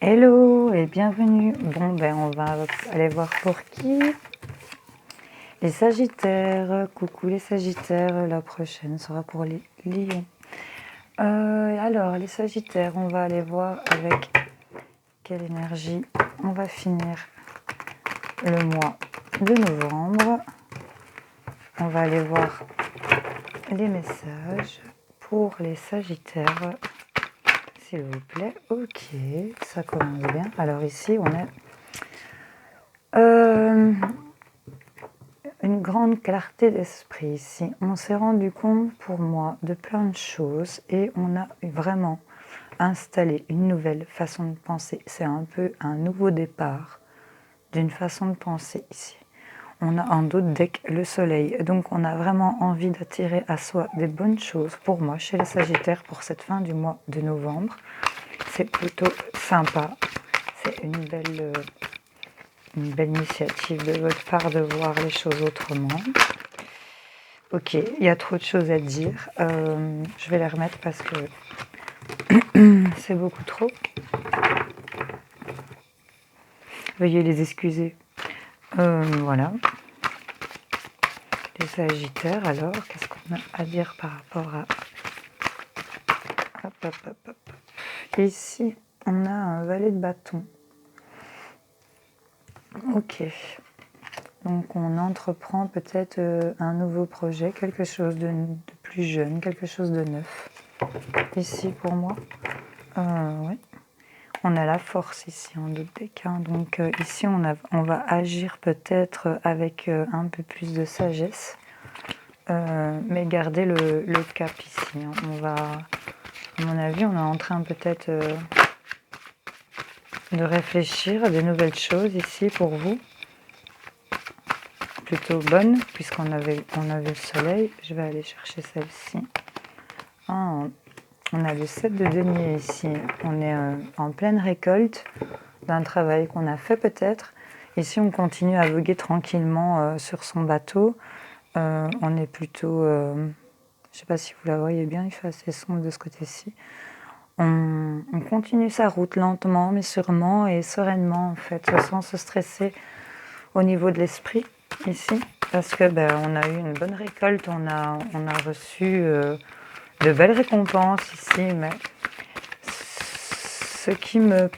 Hello et bienvenue. Bon, on va aller voir pour qui. Les Sagittaires. Coucou les Sagittaires. La prochaine sera pour les Lions. Alors, les Sagittaires, on va aller voir avec quelle énergie on va finir le mois de novembre. On va aller voir les messages pour les Sagittaires. S'il vous plaît. Ok, ça commence bien. Alors ici, on a une grande clarté d'esprit ici. On s'est rendu compte pour moi de plein de choses et on a vraiment installé une nouvelle façon de penser. C'est un peu un nouveau départ d'une façon de penser ici. On a en d'autres deck le soleil, donc on a vraiment envie d'attirer à soi des bonnes choses pour moi chez les Sagittaires pour cette fin du mois de novembre. C'est plutôt sympa, c'est une belle initiative de votre part de voir les choses autrement. Ok, il y a trop de choses à dire. Je vais les remettre parce que c'est beaucoup trop. Veuillez les excuser. Voilà. Les Sagittaires, alors, qu'est-ce qu'on a à dire par rapport à... Hop, hop, hop, hop. Ici, on a un valet de bâton. Ok. Donc, on entreprend peut-être un nouveau projet, quelque chose de plus jeune, quelque chose de neuf. Ici, pour moi. Ouais. On a la force ici en d'autres decks. Donc, ici, on va agir peut-être avec un peu plus de sagesse. Mais garder le cap ici. On va, à mon avis, on est en train peut-être de réfléchir à de nouvelles choses ici pour vous. Plutôt bonnes, puisqu'on avait le soleil. Je vais aller chercher celle-ci. On a le 7 de denier ici. On est en pleine récolte d'un travail qu'on a fait peut-être. Ici, on continue à voguer tranquillement sur son bateau. On est plutôt... je ne sais pas si vous la voyez bien, il fait assez sombre de ce côté-ci. On continue sa route lentement, mais sûrement et sereinement, en fait, sans se stresser au niveau de l'esprit, ici. Parce que on a eu une bonne récolte, on a reçu de belles récompenses ici, mais ce qui me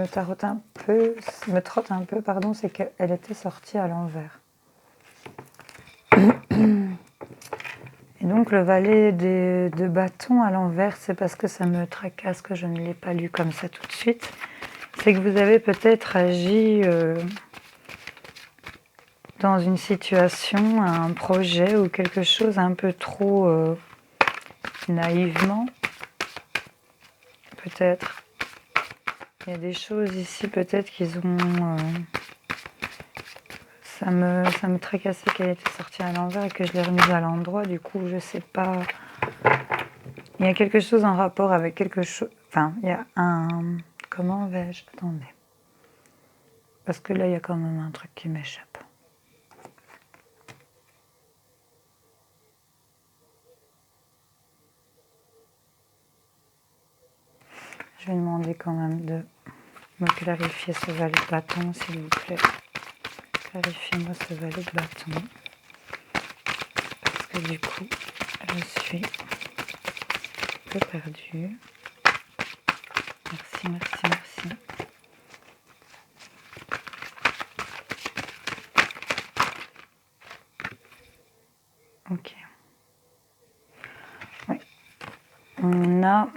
trotte un peu, c'est qu'elle était sortie à l'envers. Et donc le valet de bâton à l'envers, c'est parce que ça me tracasse que je ne l'ai pas lu comme ça tout de suite. C'est que vous avez peut-être agi dans une situation, un projet ou quelque chose un peu trop naïvement. Peut-être. Il y a des choses ici peut-être qu'ils ont... ça me tracassait qu'elle était sortie à l'envers et que je l'ai remise à l'endroit. Du coup, je sais pas... Il y a quelque chose en rapport avec quelque chose... Enfin, il y a un... Comment vais-je... Attendez. Parce que là, il y a quand même un truc qui m'échappe. Je vais demander quand même de me clarifier ce valet de bâton, s'il vous plaît. Clarifiez-moi ce valet de bâton. Parce que du coup, je suis un peu perdue. Merci, merci, merci. Ok. Oui. On a...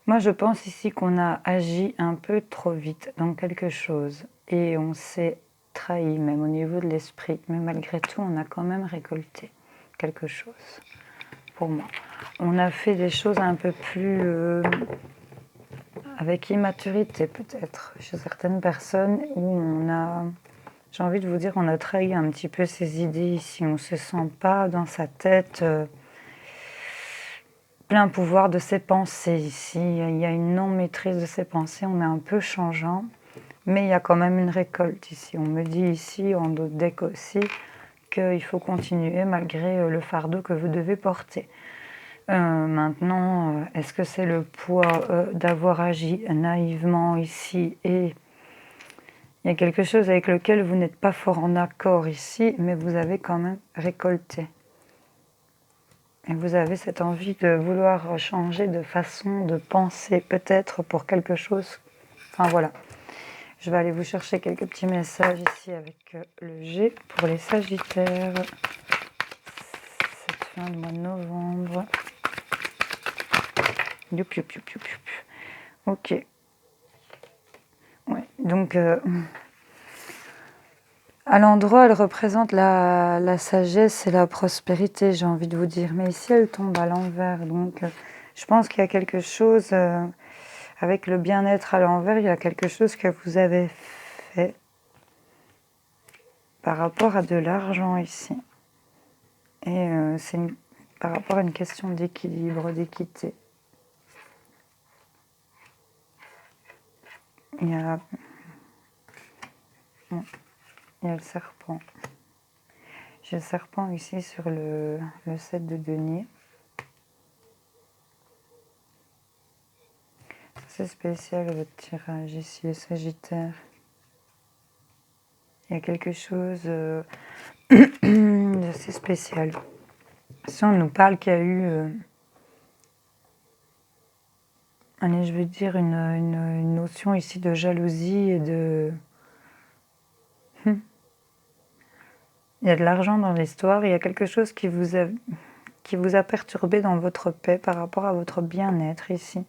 Moi, je pense ici qu'on a agi un peu trop vite dans quelque chose. Et on s'est trahi, même au niveau de l'esprit. Mais malgré tout, on a quand même récolté quelque chose, pour moi. On a fait des choses un peu plus... avec immaturité, peut-être, chez certaines personnes, où on a... J'ai envie de vous dire, on a trahi un petit peu ses idées ici. On ne se sent pas dans sa tête... plein pouvoir de ses pensées ici. Il y a une non-maîtrise de ses pensées. On est un peu changeant. Mais il y a quand même une récolte ici. On me dit ici, en d'autres decks aussi, qu'il faut continuer malgré le fardeau que vous devez porter. Maintenant, est-ce que c'est le poids d'avoir agi naïvement ici et il y a quelque chose avec lequel vous n'êtes pas fort en accord ici, mais vous avez quand même récolté. Et vous avez cette envie de vouloir changer de façon de penser, peut-être pour quelque chose. Enfin voilà. Je vais aller vous chercher quelques petits messages ici avec le G pour les Sagittaires. Cette fin de mois de novembre. Youp, youp, youp, youp, youp. Ok. Ouais, donc, à l'endroit, elle représente la sagesse et la prospérité, j'ai envie de vous dire. Mais ici, elle tombe à l'envers. Donc, je pense qu'il y a quelque chose, avec le bien-être à l'envers, il y a quelque chose que vous avez fait par rapport à de l'argent ici. Et c'est par rapport à une question d'équilibre, d'équité. Il y a le serpent. J'ai le serpent ici sur le 7 de denier. C'est spécial votre tirage ici, le Sagittaire. Il y a quelque chose d'assez spécial. Si on nous parle qu'il y a eu, allez, je veux dire, une notion ici de jalousie et de... Il y a de l'argent dans l'histoire, il y a quelque chose qui vous a perturbé dans votre paix par rapport à votre bien-être ici.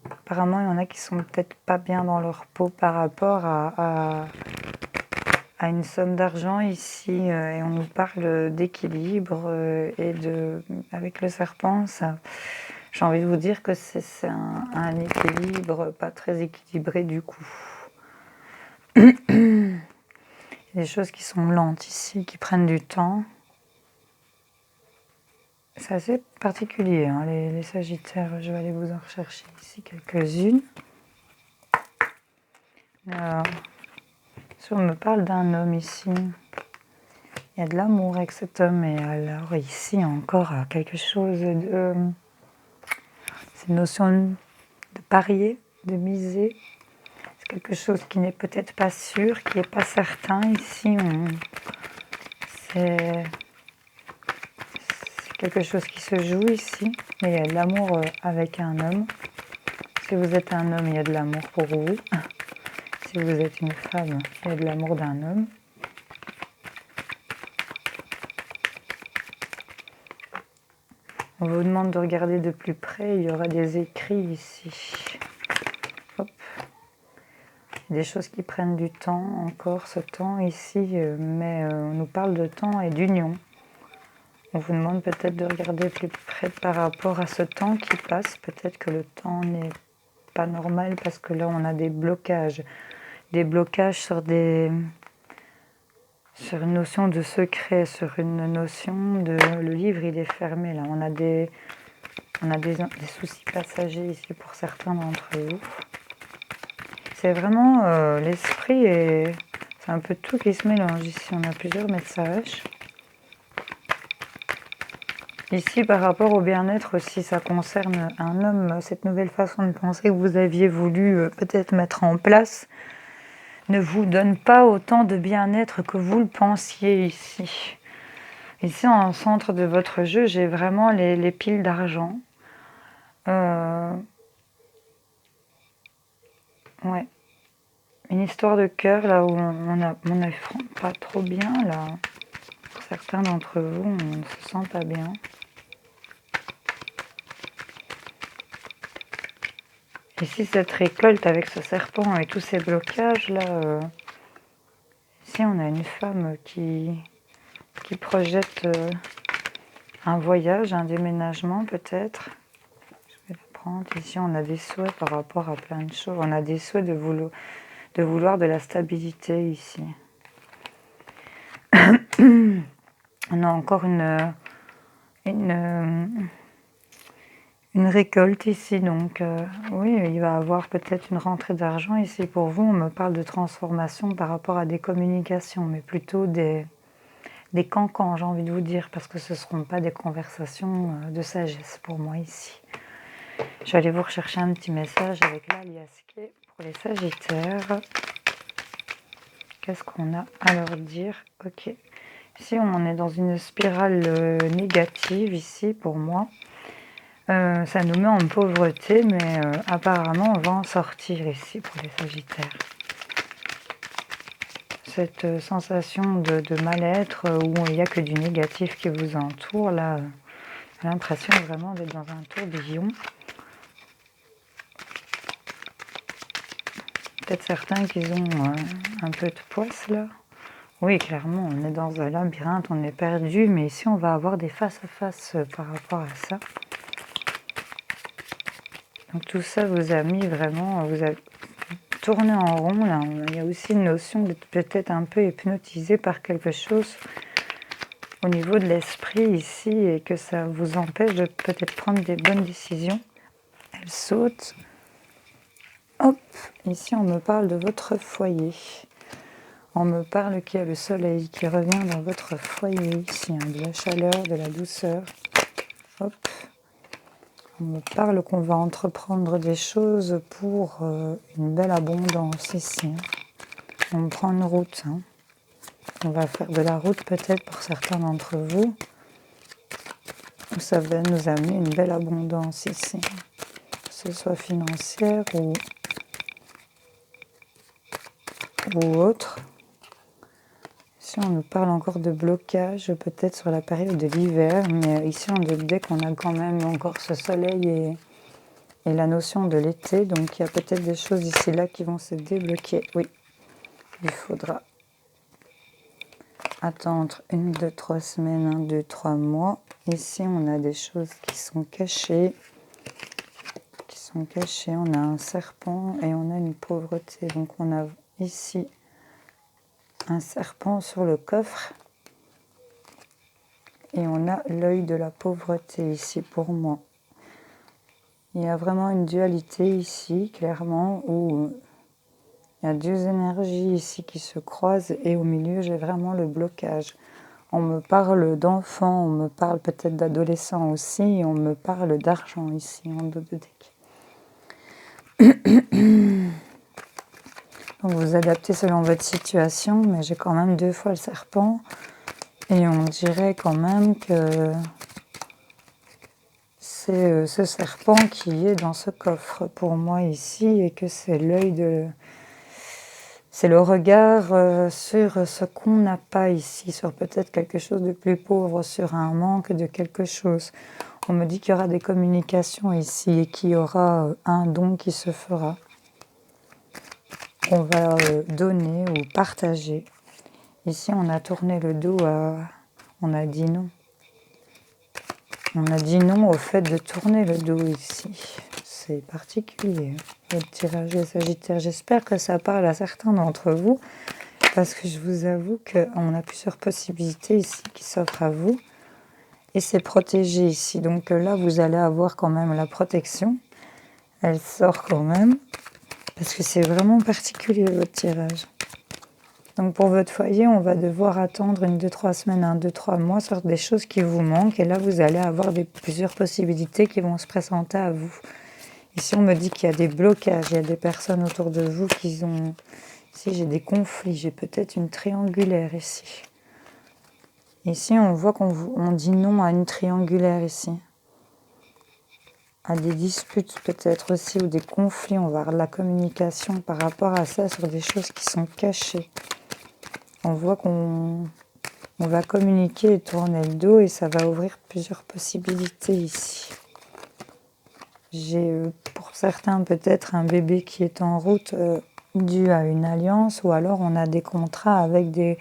Apparemment, il y en a qui sont peut-être pas bien dans leur peau par rapport à une somme d'argent ici. Et on nous parle d'équilibre et avec le serpent, ça, j'ai envie de vous dire que c'est un équilibre pas très équilibré du coup. Des choses qui sont lentes ici, qui prennent du temps. C'est assez particulier, hein, les Sagittaires. Je vais aller vous en rechercher ici quelques-unes. Alors, si on me parle d'un homme ici, il y a de l'amour avec cet homme. Et alors ici, encore quelque chose de... C'est une notion de parier, de miser. C'est quelque chose qui n'est peut-être pas sûr, qui n'est pas certain. Ici, c'est quelque chose qui se joue ici. Mais il y a de l'amour avec un homme. Si vous êtes un homme, il y a de l'amour pour vous. Si vous êtes une femme, il y a de l'amour d'un homme. On vous demande de regarder de plus près, il y aura des écrits ici. Hop. Des choses qui prennent du temps, encore ce temps ici, mais on nous parle de temps et d'union. On vous demande peut-être de regarder plus près par rapport à ce temps qui passe. Peut-être que le temps n'est pas normal parce que là on a des blocages sur une notion de secret, sur une notion de... Le livre, il est fermé, là. On a des soucis passagers ici pour certains d'entre vous. C'est vraiment l'esprit et c'est un peu tout qui se mélange ici. On a plusieurs messages. Ici, par rapport au bien-être aussi, ça concerne un homme, cette nouvelle façon de penser que vous aviez voulu peut-être mettre en place ne vous donne pas autant de bien-être que vous le pensiez ici. Ici, en centre de votre jeu, j'ai vraiment les piles d'argent. Ouais. Une histoire de cœur, là où on n'est pas trop bien, là. Pour certains d'entre vous, on ne se sent pas bien. Ici, cette récolte avec ce serpent et tous ces blocages, là... Ici, on a une femme qui projette un voyage, un déménagement peut-être. Je vais la prendre. Ici, on a des souhaits par rapport à plein de choses. On a des souhaits de vouloir de la stabilité ici. On a encore une une récolte ici, donc oui, il va y avoir peut-être une rentrée d'argent ici pour vous. On me parle de transformation par rapport à des communications, mais plutôt des cancans, j'ai envie de vous dire, parce que ce ne seront pas des conversations de sagesse pour moi ici. Je vais aller vous rechercher un petit message avec l'alias clé pour les Sagittaires. Qu'est-ce qu'on a à leur dire? Ok. Ici, on est dans une spirale négative ici pour moi. Ça nous met en pauvreté, mais apparemment, on va en sortir ici pour les Sagittaires. Cette sensation de mal-être où il n'y a que du négatif qui vous entoure, là, j'ai l'impression vraiment d'être dans un tourbillon. Peut-être certains qui ont un peu de poisse là. Oui, clairement, on est dans un labyrinthe, on est perdu, mais ici on va avoir des face-à-face par rapport à ça. Donc tout ça vous a mis vraiment, vous a tourné en rond là. Il y a aussi une notion d'être peut-être un peu hypnotisé par quelque chose au niveau de l'esprit ici et que ça vous empêche de peut-être prendre des bonnes décisions. Elle saute. Hop, ici on me parle de votre foyer. On me parle qu'il y a le soleil qui revient dans votre foyer ici, hein, de la chaleur, de la douceur. Hop. On me parle qu'on va entreprendre des choses pour une belle abondance ici. Hein. On prend une route. Hein. On va faire de la route peut-être pour certains d'entre vous. Ça va nous amener une belle abondance ici. Que ce soit financière ou autre. Ici, on nous parle encore de blocage, peut-être sur la période de l'hiver, mais ici, on dit qu'on a quand même encore ce soleil et la notion de l'été, donc il y a peut-être des choses ici là qui vont se débloquer. Oui, il faudra attendre 1, 2, 3 semaines, 1, 2, 3 mois. Ici, on a des choses qui sont cachées. On a un serpent et on a une pauvreté. Donc, on a ici un serpent sur le coffre. Et on a l'œil de la pauvreté ici pour moi. Il y a vraiment une dualité ici, clairement, où il y a deux énergies ici qui se croisent et au milieu, j'ai vraiment le blocage. On me parle d'enfants, on me parle peut-être d'adolescents aussi, et on me parle d'argent ici en dos de deck. Donc vous adaptez selon votre situation, mais j'ai quand même 2 fois le serpent. Et on dirait quand même que c'est ce serpent qui est dans ce coffre pour moi ici et que c'est l'œil de... C'est le regard sur ce qu'on n'a pas ici, sur peut-être quelque chose de plus pauvre, sur un manque de quelque chose. On me dit qu'il y aura des communications ici et qu'il y aura un don qui se fera. On va donner ou partager. Ici, on a tourné le dos à... On a dit non. On a dit non au fait de tourner le dos ici. C'est particulier, le tirage des Sagittaires. J'espère que ça parle à certains d'entre vous, parce que je vous avoue qu'on a plusieurs possibilités ici qui s'offrent à vous. Et c'est protégé ici. Donc là, vous allez avoir quand même la protection. Elle sort quand même, parce que c'est vraiment particulier votre tirage. Donc pour votre foyer, on va devoir attendre 1, 2, 3 semaines, 1, 2, 3 mois sur des choses qui vous manquent. Et là, vous allez avoir plusieurs possibilités qui vont se présenter à vous. Ici, on me dit qu'il y a des blocages, il y a des personnes autour de vous qui ont... Ici, j'ai des conflits, j'ai peut-être une triangulaire ici. Ici, on voit qu'on dit non à une triangulaire ici. À des disputes peut-être aussi, ou des conflits. On va avoir de la communication par rapport à ça sur des choses qui sont cachées. On voit qu'on va communiquer et tourner le dos et ça va ouvrir plusieurs possibilités ici. J'ai pour certains peut-être un bébé qui est en route dû à une alliance ou alors on a des contrats avec des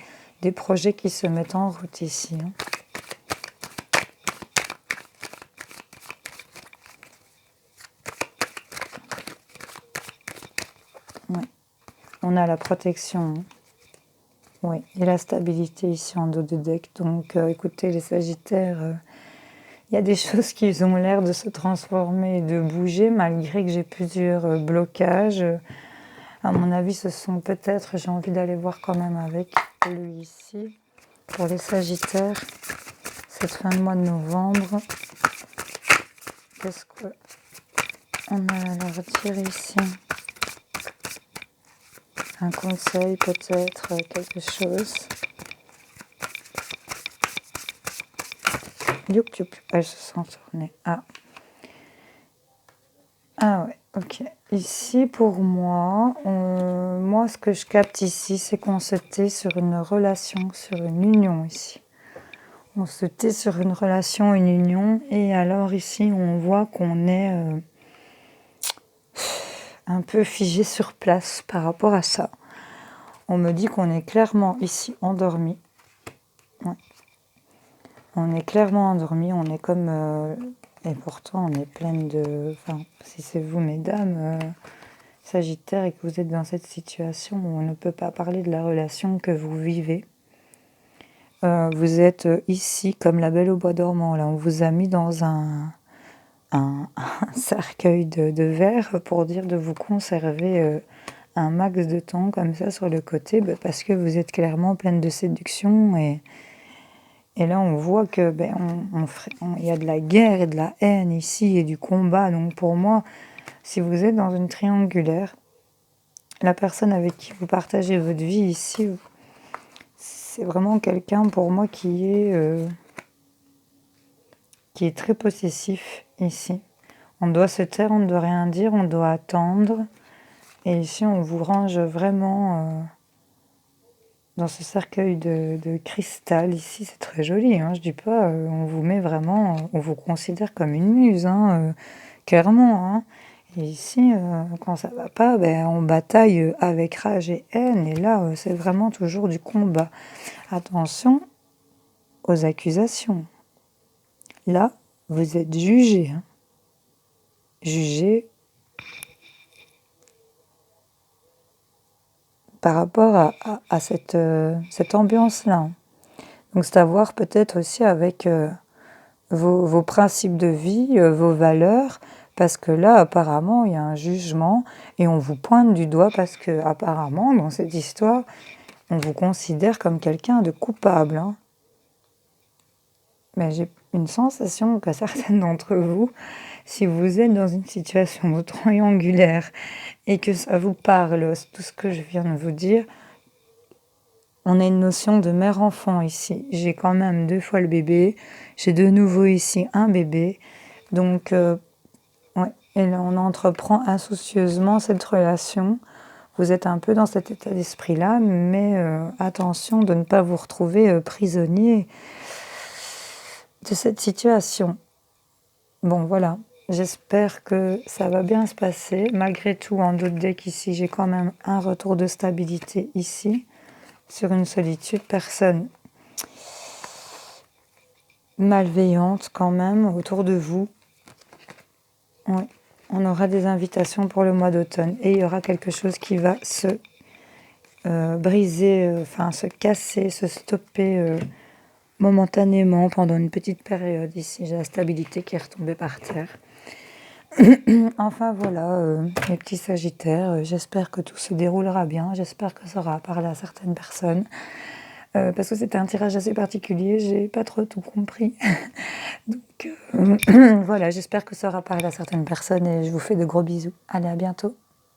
projets qui se mettent en route ici. Hein. Ouais. On a la protection. Hein. Oui, et la stabilité ici en dos de deck. Donc écoutez les Sagittaires, Il y a des choses qui ont l'air de se transformer et de bouger malgré que j'ai plusieurs blocages. À mon avis, ce sont peut-être, j'ai envie d'aller voir quand même avec lui ici. Pour les Sagittaires, cette fin de mois de novembre, qu'est-ce qu'on a à leur dire ici? Un conseil peut-être, quelque chose. Youp, youp, elle se sent tournée. Ah ouais, ok. Ici, pour moi, moi, ce que je capte ici, c'est qu'on se tait sur une relation, sur une union ici. On se tait sur une relation, une union, et alors ici, on voit qu'on est un peu figé sur place par rapport à ça. On me dit qu'on est clairement ici endormi. Ouais. On est clairement endormi, on est comme... et pourtant, on est pleine de... Enfin, si c'est vous, mesdames, Sagittaire, et que vous êtes dans cette situation où on ne peut pas parler de la relation que vous vivez. Vous êtes ici, comme la Belle au bois dormant. Là, on vous a mis dans un cercueil de verre pour dire de vous conserver un max de temps comme ça sur le côté, parce que vous êtes clairement pleine de séduction et là on voit que il y a de la guerre et de la haine ici et du combat. Donc pour moi, si vous êtes dans une triangulaire, la personne avec qui vous partagez votre vie ici, c'est vraiment quelqu'un pour moi qui est très possessif ici. On doit se taire, on ne doit rien dire, on doit attendre. Et ici, on vous range vraiment dans ce cercueil de cristal. Ici, c'est très joli, hein, je dis pas, on vous met vraiment, on vous considère comme une muse, hein, clairement. Hein. Et ici, quand ça va pas, on bataille avec rage et haine. Et là, c'est vraiment toujours du combat. Attention aux accusations. Là, vous êtes jugé. Hein. Jugé par rapport à cette ambiance-là. Donc c'est à voir peut-être aussi avec vos principes de vie, vos valeurs, parce que là apparemment il y a un jugement et on vous pointe du doigt parce que apparemment dans cette histoire on vous considère comme quelqu'un de coupable. Hein. Mais j'ai une sensation qu'à certaines d'entre vous, si vous êtes dans une situation triangulaire et que ça vous parle, tout ce que je viens de vous dire, on a une notion de mère-enfant ici. J'ai quand même 2 fois le bébé. J'ai de nouveau ici un bébé. Donc, ouais. Et là, on entreprend insoucieusement cette relation. Vous êtes un peu dans cet état d'esprit-là, mais attention de ne pas vous retrouver prisonnier de cette situation. Bon, voilà. J'espère que ça va bien se passer. Malgré tout, en d'autres decks ici, j'ai quand même un retour de stabilité ici. Sur une solitude, personne malveillante quand même autour de vous. Oui, on aura des invitations pour le mois d'automne et il y aura quelque chose qui va se briser, se casser, se stopper momentanément pendant une petite période. Ici, j'ai la stabilité qui est retombée par terre. Enfin voilà, mes petits Sagittaires, j'espère que tout se déroulera bien, j'espère que ça aura parlé à certaines personnes, parce que c'était un tirage assez particulier, j'ai pas trop tout compris. Donc voilà, j'espère que ça aura parlé à certaines personnes et je vous fais de gros bisous. Allez, à bientôt.